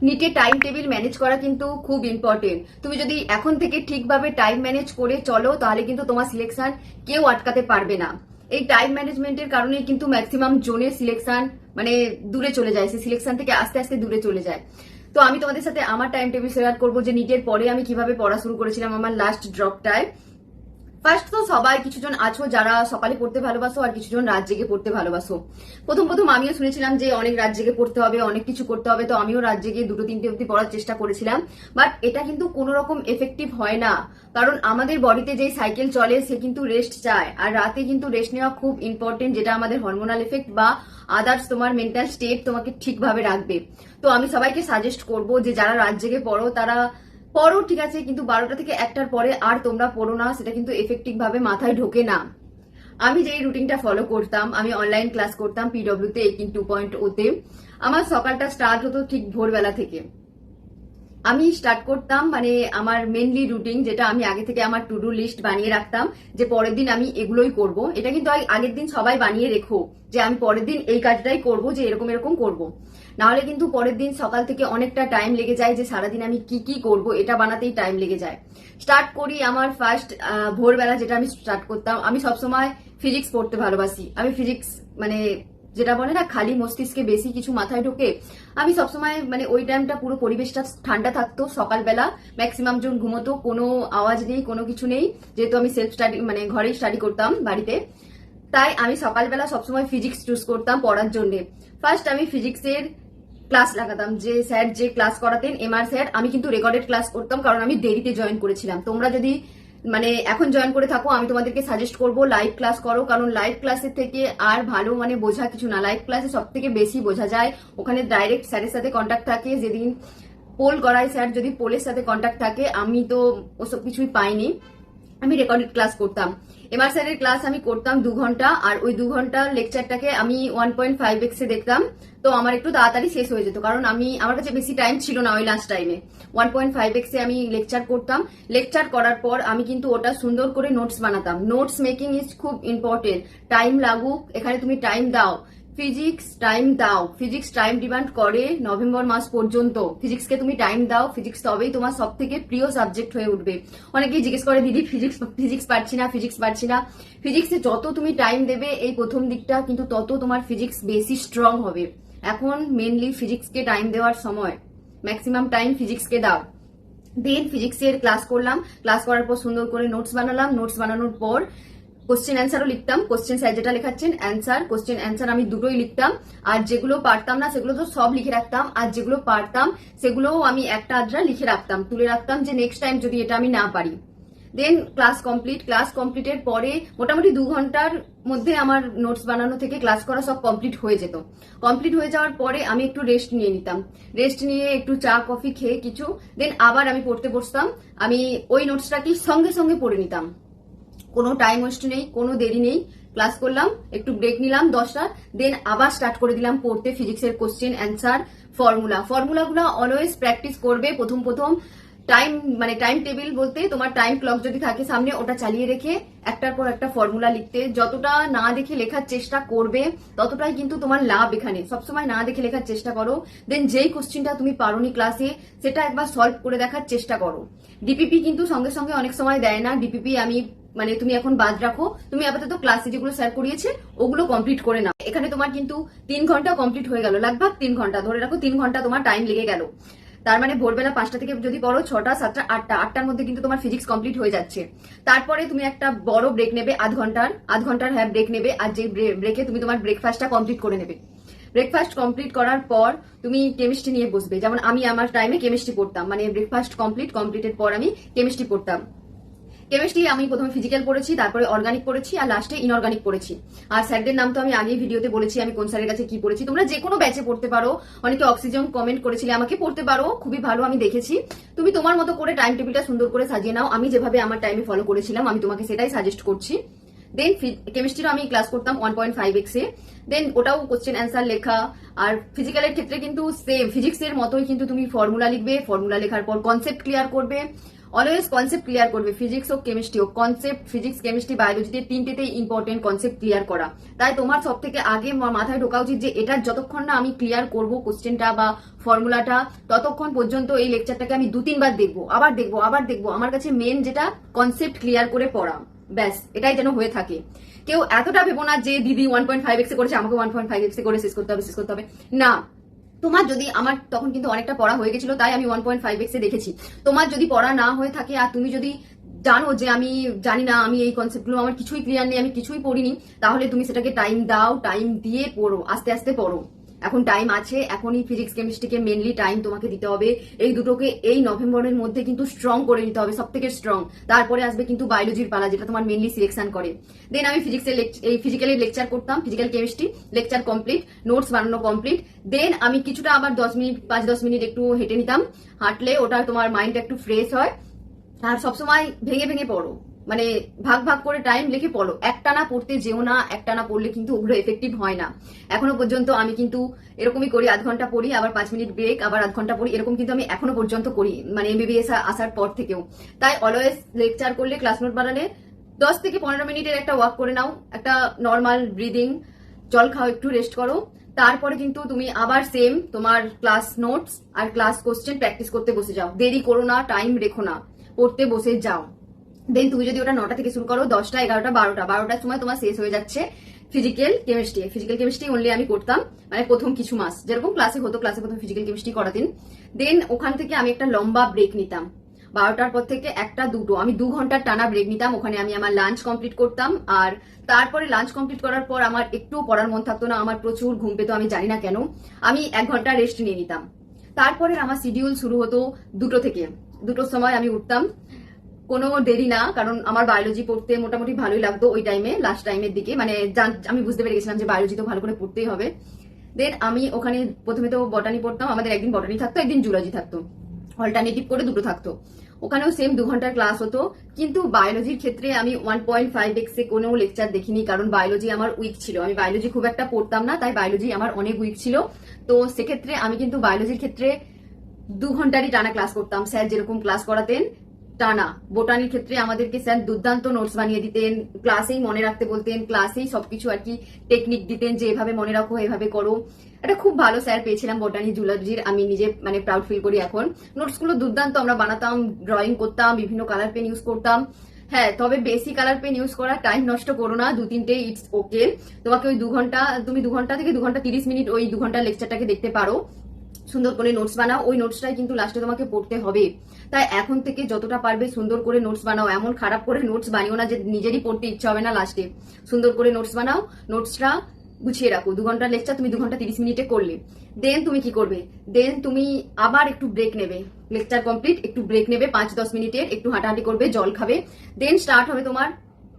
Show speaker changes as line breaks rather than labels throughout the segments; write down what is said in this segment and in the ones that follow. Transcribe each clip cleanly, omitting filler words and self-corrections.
নিটের time table manage করা কিন্তু খুব ইম্পর্টেন্ট। তুমি যদি এখন থেকে ঠিকভাবে টাইম ম্যানেজ করে চলো তাহলে কিন্তু তোমার সিলেকশন কেউ আটকাতে পারবে না। এই টাইম ম্যানেজমেন্টের কারণে কিন্তু ম্যাক্সিমাম জোনের সিলেকশন মানে দূরে চলে যায়, সেই সিলেকশন থেকে আস্তে আস্তে দূরে চলে যায়। তো আমি তোমাদের সাথে আমার টাইম টেবিল শেয়ার করবো যে নিটের পরে আমি কিভাবে পড়া শুরু করেছিলাম আমার লাস্ট ড্রপটায়। ফার্স্ট তো সবাই কিছুজন আছো যারা সকালে পড়তে ভালোবাসো আর কিছুজন রাত জেগে পড়তে ভালোবাসো। প্রথম প্রথম আমিও শুনেছিলাম যে অনেক রাত জেগে পড়তে হবে, অনেক কিছু করতে হবে, তো আমিও রাত জেগে 2-3টে অব্দি পড়ার চেষ্টা করেছিলাম। বাট এটা কিন্তু কোনো রকম এফেক্টিভ হয় না, কারণ আমাদের বডিতে যে সাইকেল চলে সে কিন্তু রেস্ট চায়, আর রাতে কিন্তু রেস্ট নেওয়া খুব ইম্পর্টেন্ট, যেটা আমাদের হরমোনাল এফেক্ট বা আদার্স তোমার মেন্টাল স্টেট তোমাকে ঠিকভাবে রাখবে। তো আমি সবাইকে সাজেস্ট করবো যে যারা রাত জেগে পড়ো তারা পড়ো, ঠিক আছে, কিন্তু 12টা থেকে 1টার পরে আর তোমরা পড়ো না, সেটা কিন্তু এফেক্টিভ ভাবে মাথায় ঢোকে না। আমি যেই রুটিনটা ফলো করতাম, আমি অনলাইন ক্লাস করতাম পিডব্লিউ তে 18.0 তে। আমার সকালটা স্টার্ট হতো ঠিক ভোরবেলা থেকে। আমি স্টার্ট করতাম মানে আমার মেনলি রুটিন, যেটা আমি আগে থেকে আমার টু ডু লিস্ট বানিয়ে রাখতাম যে পরের দিন আমি এগুলোই করব। এটা কিন্তু আগের দিন সবাই বানিয়ে রেখো যে আমি পরের দিন এই কাজটাই করব, যে এরকম এরকম করব। নাহলে কিন্তু পরের দিন সকাল থেকে অনেকটা টাইম লেগে যায় যে সারাদিন আমি কি কি করব এটা বানাতেই টাইম লেগে যায়। স্টার্ট করি আমার ফার্স্ট ভোরবেলা, যেটা আমি স্টার্ট করতাম। আমি সবসময় ফিজিক্স পড়তে ভালোবাসি। আমি ফিজিক্স মানে যেটা বলে না খালি মস্তিষ্কে বেশি কিছু মাথায় ঢোকে, আমি সবসময় মানে ওই টাইমটা পুরো পরিবেশটা ঠান্ডা থাকতো, সকালবেলা ম্যাক্সিমাম জন ঘুমতো, কোনো আওয়াজ নেই, কোনো কিছু নেই, যেহেতু আমি সেলফ স্টাডি মানে ঘরেই স্টাডি করতাম বাড়িতে। তাই আমি সকালবেলা সবসময় ফিজিক্স চুজ করতাম পড়ার জন্য। ফার্স্ট আমি ফিজিক্সের ক্লাস লাগাতাম, যে স্যার যে ক্লাস করাতেন এমআর স্যার। আমি কিন্তু রেকর্ডেড ক্লাস করতাম কারণ আমি দেরিতে জয়েন করেছিলাম। তোমরা যদি মানে এখন জয়েন করে থাকো আমি তোমাদেরকে সাজেস্ট করবো লাইভ ক্লাস করো, কারণ লাইভ ক্লাসের থেকে আর ভালো মানে বোঝা কিছু না। লাইভ ক্লাসে সব থেকে বেশি বোঝা যায়, ওখানে ডাইরেক্ট স্যারের সাথে কন্ট্যাক্ট থাকে। যেদিন পোল করায় স্যার, যদি পোলের সাথে কন্ট্যাক্ট থাকে, আমি তো ওসব কিছুই পাইনি। আমি রেকর্ডেড ক্লাস করতাম। এমআর স্যারের ক্লাস আমি করতাম 2 ঘন্টা, আর ওই 2 ঘন্টার লেকচারটাকে আমি 1.5x এ দেখতাম। তো আমার একটু তাড়াতাড়ি শেষ হয়ে যেত, কারণ আমার কাছে বেশি টাইম ছিল না ওই লাস্ট টাইমে। 1.5x এ আমি লেকচার করতাম। লেকচার করার পর আমি কিন্তু ওটা সুন্দর করে নোটস বানাতাম। নোটস মেকিং ইজ খুব ইম্পর্টেন্ট। টাইম লাগুক, এখানে তুমি টাইম দাও। ফিজিক্স টাইম দাও, ফিজিক্স টাইম ডিমান্ড করে নভেম্বর মাস পর্যন্ত। ফিজিক্সকে তুমি টাইম দাও, ফিজিক্স তবেই তোমার সব থেকে প্রিয় সাবজেক্ট হয়ে উঠবে। অনেকেই জিজ্ঞেস করে দিদি ফিজিক্স পারছি না, ফিজিক্স পারছি না। ফিজিক্সে যত তুমি টাইম দেবে এই প্রথম দিকটা, কিন্তু তত তোমার ফিজিক্স বেশি স্ট্রং হবে। এখন মেনলি ফিজিক্সকে টাইম দেওয়ার সময়, ম্যাক্সিমাম টাইম ফিজিক্সকে দাও। দেন ফিজিক্সের ক্লাস করলাম। ক্লাস করার পর সুন্দর করে নোটস বানালাম। নোটস বানানোর পর কোশ্চেন অ্যান্সারও লিখতাম। কোশ্চেন স্যার যেটা লেখাচ্ছেন অ্যান্সার, কোশ্চেন অ্যান্সার আমি দুটোই লিখতাম। আর যেগুলো পারতাম না সেগুলো তো সব লিখে রাখতাম, আর যেগুলো পারতাম সেগুলোও আমি একটা আধটা লিখে রাখতাম, তুলে রাখতাম, যে নেক্সট টাইম যদি এটা আমি না পারি। দেন ক্লাস কমপ্লিট। ক্লাস কমপ্লিটের পরে মোটামুটি 2 ঘন্টার মধ্যে আমার নোটস বানানো থেকে ক্লাস করা সব কমপ্লিট হয়ে যেত। কমপ্লিট হয়ে যাওয়ার পরে আমি একটু রেস্ট নিয়ে নিতাম। রেস্ট নিয়ে একটু চা কফি খেয়ে কিছু, দেন আবার আমি পড়তে বসতাম। আমি ওই নোটসটাকে সঙ্গে সঙ্গে পড়ে নিতাম, কোনো টাইম ওয়েস্ট নেই, কোনো দেরি নেই। ক্লাস করলাম, একটু ব্রেক নিলাম 10টা, দেন আবার স্টার্ট করে দিলাম পড়তে ফিজিক্সের কোশ্চেন অ্যান্সার, ফর্মুলাগুলো অলওয়েজ প্র্যাকটিস করবে প্রথম প্রথম। টাইম মানে টাইম টেবিল বলতে তোমার টাইম ক্লক যদি থাকে সামনে, ওটা চালিয়ে রেখে একটার পর একটা ফর্মুলা লিখতে, যতটা না দেখে লেখার চেষ্টা করবে ততটাই কিন্তু তোমার লাভ। এখানে সবসময় না দেখে লেখার চেষ্টা করো। দেন যেই কোশ্চেনটা তুমি পারোনি ক্লাসে সেটা একবার সলভ করে দেখার চেষ্টা করো। ডিপিপি কিন্তু সঙ্গে সঙ্গে অনেক সময় দেয় না। ডিপিপি আমি মানে তুমি এখন বাদ রাখো, তুমি আপাতত ক্লাসে যেগুলো স্যার করিয়েছে ওগুলো কমপ্লিট করে নাও। এখানে তোমার কিন্তু 3 ঘন্টা কমপ্লিট হয়ে গেল, লাগভাগ 3 ঘন্টা ধরে রাখো, 3 ঘন্টা তোমার টাইম লেগে গেল। তার মানে ভোরবেলা 5টা থেকে যদি পড়ো 6টা 7টা 8টার মধ্যে কিন্তু তোমার ফিজিক্স কমপ্লিট হয়ে যাচ্ছে। তারপরে তুমি একটা বড় ব্রেক নেবে, আধ ঘন্টার হ্যাঁ ব্রেক নেবে, আর যে ব্রেকে তুমি তোমার ব্রেকফাস্টটা কমপ্লিট করে নেবে। ব্রেকফাস্ট কমপ্লিট করার পর তুমি কেমিস্ট্রি নিয়ে বসবে। যেমন আমি আমার টাইমে কেমিস্ট্রি পড়তাম, মানে ব্রেকফাস্ট কমপ্লিটের পর আমি কেমিস্ট্রি পড়তাম। কেমিস্ট্রি আমি প্রথমে ফিজিক্যাল পড়েছি, তারপরে অর্গানিক পড়েছি, আর লাস্টে ইনঅর্গানিক পড়েছি। আর স্যারদের নাম তো আমি আগেই ভিডিওতে বলেছি আমি কোন স্যারের কাছে কি পড়েছি। তোমরা যে কোনো ব্যাচে পড়তে পারো। অনেকে অক্সিজেন কমেন্ট করেছিলে আমাকে, পড়তে পারো, খুবই ভালো, আমি দেখেছি। তুমি তোমার মতো করে টাইম টেবিলটা সুন্দর করে সাজিয়ে নাও। আমি যেভাবে আমার টাইমে ফলো করেছিলাম আমি তোমাকে সেটাই সাজেস্ট করছি। দেন কেমিস্ট্রিরও আমি ক্লাস করতাম 1.5x এ। দেন ওটাও কোশ্চেন অ্যান্সার লেখা। আর ফিজিক্যালের ক্ষেত্রে কিন্তু সেম ফিজিক্সের মতোই কিন্তু তুমি ফর্মুলা লিখবে। ফর্মুলা লেখার পর কনসেপ্ট ক্লিয়ার করবে। অলওয়েজ কনসেপ্ট ক্লিয়ার করবে, ফিজিক্স ও কেমিস্ট্রি ও কনসেপ্ট, ফিজিক্স কেমিস্ট্রি বায়োলজিতে তিনটেতেই ইম্পর্টেন্ট কনসেপ্ট ক্লিয়ার করা। তাই তোমার সব থেকে আগে মাথায় ঢোকা উচিত যে এটা যতক্ষণ না আমি ক্লিয়ার করব কোশ্চেনটা বা ফর্মুলাটা, ততক্ষণ পর্যন্ত এই লেকচারটাকে আমি 2-3 বার দেখবো, আবার দেখবো। আমার কাছে মেন যেটা কনসেপ্ট ক্লিয়ার করে পড়া, ব্যাস এটাই যেন হয়ে থাকে। কেউ এতটা ভেবো না যে দিদি 1.5x করেছে আমাকে 1.5x করে শেষ করতে হবে না। তোমার যদি, আমার তখন কিন্তু অনেকটা পড়া হয়ে গেছিল তাই আমি 1.5x এ দেখেছি। তোমার যদি পড়া না হয়ে থাকে আর তুমি যদি জানো যে আমি জানি না, আমি এই কনসেপ্টগুলো আমার কিছুই ক্লিয়ার নেই, আমি কিছুই পড়িনি, তাহলে তুমি সেটাকে টাইম দাও, টাইম দিয়ে পড়ো, আস্তে আস্তে পড়ো। এখন টাইম আছে, এখনই ফিজিক্স কেমিস্ট্রিকে মেনলি টাইম তোমাকে দিতে হবে। এই দুটোকে এই নভেম্বরের মধ্যে কিন্তু স্ট্রং করে নিতে হবে, সব থেকে স্ট্রং। তারপরে আসবে কিন্তু বায়োলজির পালা, যেটা তোমার মেনলি সিলেকশন করে। দেন আমি ফিজিক্যালের লেকচার করতাম, physical chemistry lecture complete, notes বানানো কমপ্লিট। দেন আমি কিছুটা আবার 5-10 মিনিট একটু হেঁটে নিতাম, হাঁটলে ওটা তোমার মাইন্ডটা একটু ফ্রেশ হয়। আর সবসময় ভেঙে পড়ো, মানে ভাগ করে টাইম লিখে পড়ো, একটানা পড়তে যেও না, একটানা পড়লে কিন্তু ওগুলো এফেক্টিভ হয় না। এখনো পর্যন্ত আমি কিন্তু এরকমই করি, আধ ঘন্টা পড়ি, আবার 5 মিনিট ব্রেক, আবার আধ ঘন্টা পড়ি, এরকম কিন্তু আমি এখনো পর্যন্ত করি, মানে এমবিবিএস আসার পর থেকেও। তাই অলওয়েজ লেকচার করলে, ক্লাস নোট বানালে 10 থেকে 15 মিনিটের একটা ওয়াক করে নাও, একটা নর্মাল ব্রিদিং, জল খাও, একটু রেস্ট করো। তারপরে কিন্তু তুমি আবার সেম তোমার ক্লাস নোটস আর ক্লাস কোশ্চেন প্র্যাকটিস করতে বসে যাও। দেরি করো না, টাইম রেখো না, পড়তে বসে যাও। দেন তুমি যদি ওটা 9টা থেকে শুরু করো, 10টা, 11টা, 12টার সময় তোমার শেষ হয়ে যাচ্ছে ফিজিক্যাল কেমিস্ট্রি অনলি আমি করতাম, মানে প্রথম কিছু মাস যেরকম ক্লাসে হতো, ক্লাসে প্রথম ফিজিক্যাল কেমিস্ট্রি করাতেন। দেন ওখান থেকে আমি একটা লম্বা ব্রেক নিতাম, 12টার পর থেকে 1টা-2টো আমি 2 ঘন্টার টানা ব্রেক নিতাম। ওখানে আমি আমার লাঞ্চ কমপ্লিট করতাম, আর তারপরে লাঞ্চ কমপ্লিট করার পর আমার একটু পড়ার মন থাকতো না, আমার প্রচুর ঘুম পেতো, আমি জানি না কেন। আমি 1 ঘন্টা রেস্ট নিয়ে নিতাম। তারপরে আমার শিডিউল শুরু হতো 2টো থেকে, 2টোর সময় আমি উঠতাম, কোনো দেরি না, কারণ আমার বায়োলজি পড়তে মোটামুটি ভালোই লাগতো ওই টাইমে, লাস্ট টাইমের দিকে, মানে আমি বুঝতে পেরে গেছিলাম যে বায়োলজি তো ভালো করে পড়তেই হবে। দেন আমি ওখানে প্রথমে তো বটানি পড়তাম, আমাদের একদিন বটানি থাকতো, একদিন জুলজি থাকতো, অল্টারনেটিভ করে 2টো থাকতো। ওখানেও সেম 2 ঘন্টার ক্লাস হতো। কিন্তু বায়োলজির ক্ষেত্রে আমি 1.5x এ কোনো লেকচার দেখিনি, কারণ বায়োলজি আমার উইক ছিল, আমি বায়োলজি খুব একটা পড়তাম না, তাই বায়োলজি আমার অনেক উইক ছিল। তো সেক্ষেত্রে আমি কিন্তু বায়োলজির ক্ষেত্রে 2 ঘন্টারই টানা ক্লাস করতাম, স্যার যেরকম ক্লাস করাতেন টানা। বোটানির ক্ষেত্রে আমাদেরকে স্যার দুর্দান্ত নোটস বানিয়ে দিতেন, ক্লাসেই মনে রাখতে বলতেন, ক্লাসেই সবকিছু আর কি টেকনিক দিতেন যে এভাবে মনে রাখো, এভাবে করো। এটা খুব ভালো স্যার পেয়েছিলাম বোটানি জুলজির, আমি নিজে মানে প্রাউড ফিল করি এখন। নোটস গুলো দুর্দান্ত আমরা বানাতাম, ড্রয়িং করতাম, বিভিন্ন কালার পেন ইউজ করতাম। হ্যাঁ, তবে বেশি কালার পেন ইউজ করা, টাইম নষ্ট করো না, 2-3টে ইটস ওকে। তোমাকে ওই 2 ঘন্টা, তুমি 2 ঘন্টা থেকে 2 ঘন্টা 30 মিনিট ওই 2 ঘন্টার লেকচারটাকে দেখতে পারো, সুন্দর করে নোটস বানাও, ওই নোটসটাই কিন্তু লাস্টে তোমাকে পড়তে হবে। তাই এখন থেকে যতটা পারবে সুন্দর করে নোটস বানাও, এমন খারাপ করে নোটস বানিও না যে নিজেরই পড়তে ইচ্ছা হবে না লাস্টে। সুন্দর করে নোটস বানাও, নোটসটা গুছিয়ে রাখো। 2 ঘন্টার লেকচার তুমি 2 ঘন্টা 30 মিনিটে করলে, দেন তুমি কি করবে, দেন তুমি আবার একটু ব্রেক নেবে, লেকচার কমপ্লিট একটু ব্রেক নেবে 5-10 মিনিটের, একটু হাঁটাহাঁটি করবে, জল খাবে। দেন স্টার্ট হবে তোমার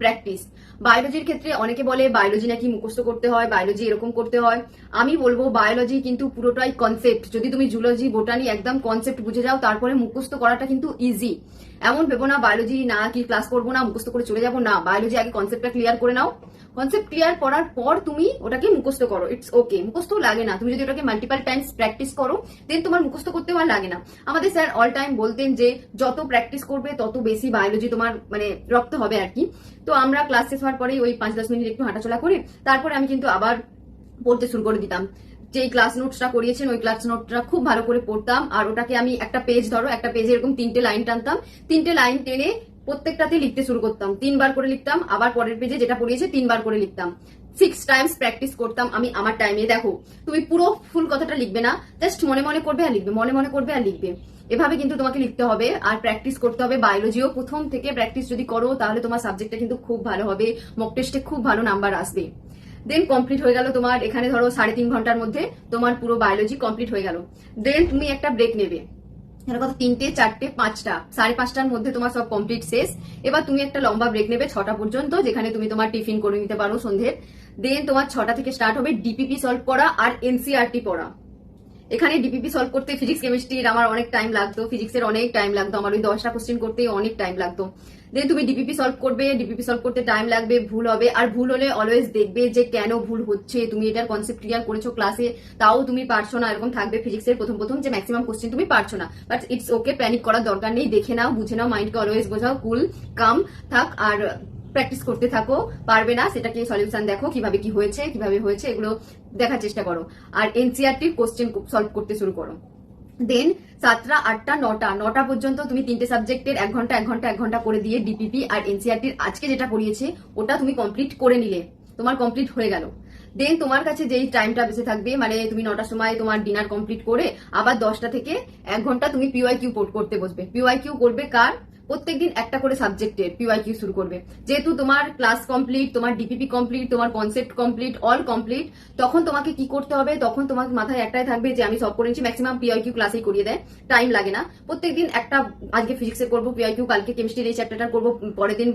প্র্যাকটিস। বায়োলজির ক্ষেত্রে অনেকে বলে বায়োলজি নাকি মুখস্থ করতে হয়, বায়োলজি এরকম করতে হয়। আমি বলবো বায়োলজি কিন্তু পুরোটাই কনসেপ্ট। যদি তুমি জুলজি বোটানি একদম কনসেপ্ট বুঝে যাও, তারপরে মুখস্থ করাটা কিন্তু ইজি। এমন ভেবো না বায়োলজি না কি ক্লাস করবো না, মুখস্থ করে চলে যাবো না। বায়োলজি আগে কনসেপ্টটা ক্লিয়ার করে নাও, কনসেপ্ট ক্লিয়ার করার পর তুমি ওটাকে মুখস্থ করো, ইটস ওকে। মুখস্থ লাগে না, তুমি যদি ওটাকে মাল্টিপল টাইমস প্র্যাকটিস করো, দেন তোমার মুখস্থ করতেও আর লাগে না। আমাদের স্যার অল টাইম বলতেন যে যত প্র্যাকটিস করবে তত বেশি বায়োলজি তোমার মানে রপ্ত হবে আর কি। তো আমরা ক্লাস শেষ হওয়ার পরেই ওই 5-10 মিনিট একটু হাঁটাচলা করে তারপরে আমি কিন্তু আবার পড়তে শুরু করে দিতাম। যে ক্লাস নোটসটা করিয়েছেন ওই ক্লাস নোটটা খুব ভালো করে পড়তাম, আর ওটাকে আমি একটা পেজ, ধরো একটা পেজে এরকম 3টে লাইন টানতাম, 3টে লাইন টেনে প্রত্যেকটাতে লিখতে শুরু করতাম, 3 বার করে লিখতাম, আবার পরের পেজে যেটা পড়িয়েছে 3 বার করে লিখতাম। 6 টাইমস প্র্যাকটিস করতাম আমি আমার টাইমে। দেখো তুমি পুরো ফুল কথাটা লিখবে না, জাস্ট মনে মনে করবে আর লিখবে, মনে মনে করবে আর লিখবে, এভাবে কিন্তু তোমাকে লিখতে হবে আর প্র্যাকটিস করতে হবে। বায়োলজিও প্রথম থেকে প্র্যাকটিস যদি করো তাহলে তোমার সাবজেক্টটা কিন্তু খুব ভালো হবে, মক টেস্টে খুব ভালো নাম্বার আসবে। দেন কমপ্লিট হয়ে গেল তোমার, এখানে ধরো 3.5 ঘন্টার মধ্যে তোমার পুরো বায়োলজি কমপ্লিট হয়ে গেল। দেন তুমি একটা ব্রেক নেবে, কত 3টে 4টে 5টা, 5:30টার মধ্যে তোমার সব কমপ্লিট শেষ। এবার তুমি একটা লম্বা ব্রেক নেবে 6টা পর্যন্ত, যেখানে তুমি তোমার টিফিন করে নিতে পারো সন্ধ্যের। দেন তোমার 6টা থেকে স্টার্ট হবে ডিপিপি সলভ করা আর এনসিআরটি পড়া। এখানে ডিপিপি সলভ করতে ফিজিক্স কেমিস্ট্রির আমার অনেক টাইম লাগতো, ফিজিক্সের অনেক টাইম লাগতো, আমার ওই 10টা কোশ্চেন করতে অনেক টাইম লাগতো। দেন তুমি ডিপিপি সলভ করবে, ডিপিপি সলভ করতে টাইম লাগবে, ভুল হবে, আর ভুল হলে অলওয়েজ দেখবে যে কেন ভুল হচ্ছে, তুমি এটার কনসেপ্ট ক্লিয়ার করেছো ক্লাসে তাও তুমি পারছো না, এরকম থাকবে ফিজিক্সের প্রথম প্রথম যে ম্যাক্সিমাম কোশ্চেন তুমি পারছো না। বাট ইটস ওকে, প্যানিক করার দরকার নেই, দেখে নাও, বুঝে নাও, মাইন্ডকে অলওয়েজ বোঝাও, কুল কাম থাক, আর প্র্যাকটিস করতে থাকো। পারবে না সেটাকে সলিউশন দেখো, কিভাবে কি হয়েছে, কিভাবে হয়েছে, এগুলো দেখার চেষ্টা করো। আর এনসিআরটির কোশ্চেন সলভ করতে শুরু করো। দেন 7টা 8টা 9টা পর্যন্ত তুমি 3টে সাবজেক্টের 1 ঘন্টা 1 ঘন্টা 1 ঘন্টা করে দিয়ে ডিপিপি আর এনসিআরটির আজকে যেটা পড়িয়েছে ওটা তুমি কমপ্লিট করে নিলে, তোমার কমপ্লিট হয়ে গেল। দেন তোমার কাছে যেই টাইমটা বেঁচে থাকবে, মানে তুমি 9টার সময় তোমার ডিনার কমপ্লিট করে আবার 10টা থেকে 1 ঘন্টা তুমি পিওয়াইকিউ করতে বসবে। পিওয়াইকিউ করবে কার? প্রত্যেকদিন একটা করে সাবজেক্টের পিওয়াইকিউ শুরু করবে। যেহেতু তোমার ক্লাস কমপ্লিট, তোমার ডিপিপি কমপ্লিট, তোমার কনসেপ্ট কমপ্লিট, অল কমপ্লিট, তখন তোমাকে কি করতে হবে? তখন তোমার মাথায় একটাই থাকবে যে আমি সব করেছি। ম্যাক্সিমাম পিওয়াইকিউ ক্লাসেই করিয়ে দেয়, টাইম লাগে না। প্রত্যেকদিন একটা, আজকে ফিজিক্সের করবো পিওয়াইকিউ, কালকে কেমিস্ট্রির এই চ্যাপ্টারটা করবো, পরের দিন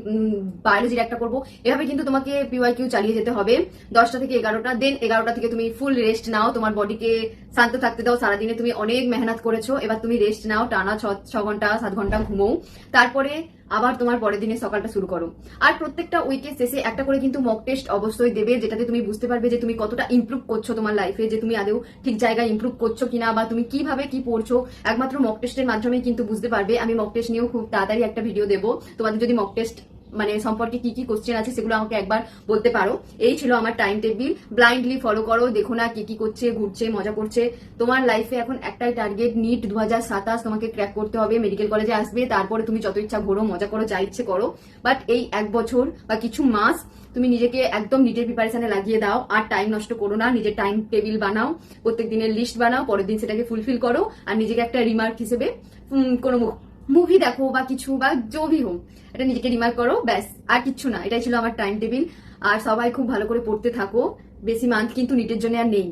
বায়োলজির একটা করবো, এভাবে কিন্তু তোমাকে পিওয়াইকিউ চালিয়ে যেতে হবে 10টা থেকে 11টা। দেন 11টা থেকে তুমি ফুল রেস্ট নাও, তোমার বডিকে শান্ত থাকতে দাও। সারাদিনে তুমি অনেক মেহনত করেছো, এবার তুমি রেস্ট নাও, টানা 6 ঘন্টা 7 ঘন্টা ঘুমো, তারপরে আবার তোমার পরের দিনে সকালটা শুরু করো। আর প্রত্যেকটা উইকের শেষে একটা করে কিন্তু মক টেস্ট অবশ্যই দেবে, যেটাতে তুমি বুঝতে পারবে যে তুমি কতটা ইমপ্রুভ করছো তোমার লাইফে, যে তুমি আদৌ ঠিক জায়গায় ইমপ্রুভ করছো কিনা, বা তুমি কিভাবে কি পড়ছো, একমাত্র মক টেস্টের মাধ্যমেই কিন্তু বুঝতে পারবে। আমি মক টেস্ট নিয়েও খুব তাড়াতাড়ি একটা ভিডিও দেবো, তোমাদের যদি মক টেস্ট মানে সম্পর্কে কি কি কোশ্চেন আছে সেগুলো আমাকে একবার বলতে পারো। এই ছিল আমার টাইম টেবিল, ব্লাইন্ডলি ফলো করো, দেখো না কি কি করছে, ঘুরছে, মজা করছে। তোমার লাইফে এখন একটাই টার্গেট, নিট 2027 তোমাকে ক্র্যাক করতে হবে, মেডিকেল কলেজে আসবে, তারপরে তুমি যত ইচ্ছা ঘোরো, মজা করো, যা ইচ্ছে করো। বাট এই 1 বছর বা কিছু মাস তুমি নিজেকে একদম নিটের প্রিপারেশনে লাগিয়ে দাও, আর টাইম নষ্ট করো না। নিজের টাইম টেবিল বানাও, প্রত্যেক দিনের লিস্ট বানাও, পরের দিন সেটাকে ফুলফিল করো, আর নিজেকে একটা রিমার্ক হিসেবে কোনো মুভি দেখো বা কিছু, বা জবি হোক, এটা নিজেকে রিমার্ক করো, ব্যাস, আর কিচ্ছু না। এটাই ছিল আমার টাইম টেবিল। আর সবাই খুব ভালো করে পড়তে থাকো, বেশি মান্থ কিন্তু নিটের জন্য আর নেই।